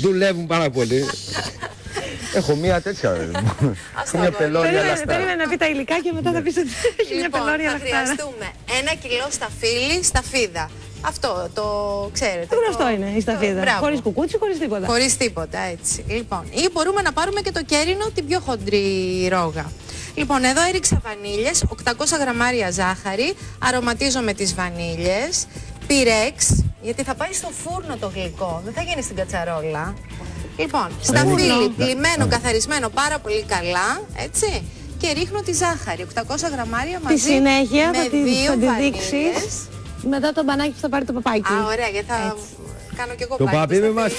δουλεύουν πάρα πολύ. Έχω μία τέτοια. Μια πελώρια λαχτάρα. Περίμενε να πει τα υλικά και μετά θα πεις ότι έχει μια πελώρια λαχτάρα. Θα χρειαστούμε 1 κιλό σταφύλι, σταφίδα. Αυτό το ξέρετε. Γνωστό είναι η σταφίδα. Χωρίς κουκούτσι, χωρίς τίποτα. Χωρίς τίποτα, έτσι. Λοιπόν, ή μπορούμε να πάρουμε και το κέρινο, την πιο χοντρή ρόγα. Λοιπόν, εδώ έριξα βανίλιες, 800 γραμμάρια ζάχαρη, αρωματίζω με τις βανίλιες, πυρέξ, γιατί θα πάει στο φούρνο το γλυκό, δεν θα γίνει στην κατσαρόλα. Λοιπόν, σταφύλι, πλυμμένο, καθαρισμένο πάρα πολύ καλά, έτσι, και ρίχνω τη ζάχαρη, 800 γραμμάρια μαζί. Τη συνέχεια με θα τη δείξεις μετά το μπανάκι που θα πάρει το παπάκι. Α, ωραία, γιατί θα κάνω και εγώ το παπί με μας.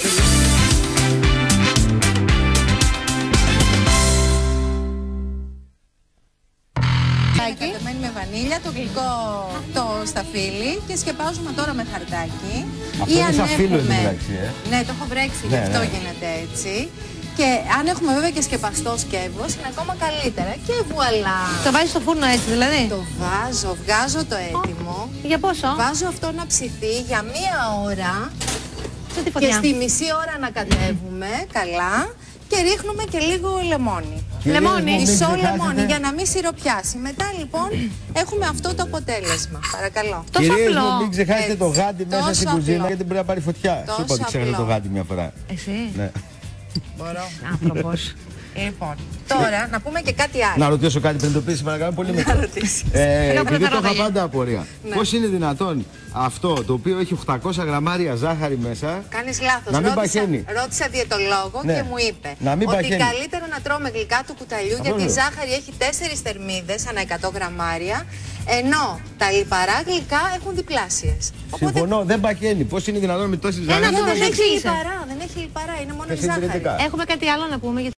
Κατεμένη με βανίλια, το γλυκό το σταφύλι και σκεπάζουμε τώρα με χαρτάκι. Αυτό είναι σαν φίλο εντάξει, Ναι, το έχω βρέξει, γι' αυτό γίνεται έτσι. Και αν έχουμε βέβαια και σκεπαστό σκεύος, είναι ακόμα καλύτερα. Και βουαλά. Το βάζεις στο φούρνο έτσι δηλαδή? Το βάζω, βγάζω το έτοιμο. Για πόσο? Βάζω αυτό να ψηθεί για 1 ώρα. Και στη μισή ώρα να κατέβουμε καλά. Και ρίχνουμε και λίγο λεμόνι. Μισό λεμόνι για να μην σιροπιάσει. Μετά λοιπόν έχουμε αυτό το αποτέλεσμα. Παρακαλώ. Κυρίες μου, μην ξεχάσετε το γάντι μέσα στην κουζίνα γιατί μπορεί να πάρει φωτιά. Σου είπα ότι ξέχασα το γάντι μια φορά. Εσύ? Ναι. Μπορώ. Άνθρωπος. Λοιπόν, τώρα να πούμε και κάτι άλλο. Να ρωτήσω κάτι πριν το πεις, παρακαλώ, πολύ μικρό. Επειδή το είχα πάντα απορία. Πώς είναι δυνατόν αυτό το οποίο έχει 800 γραμμάρια ζάχαρη μέσα κάνεις λάθος. να μην παχαίνει? Ρώτησα διαιτολόγο και μου είπε ότι καλύτερο να τρώμε γλυκά του κουταλιού γιατί η ζάχαρη έχει 4 θερμίδες ανά 100 γραμμάρια ενώ τα λιπαρά γλυκά έχουν διπλάσιες. Συμφωνώ, δεν παχαίνει. Πώς είναι δυνατόν με τόση ζάχαρη? Δεν έχει λιπαρά, είναι μόνο η ζάχαρη. Έχουμε κάτι άλλο να πούμε.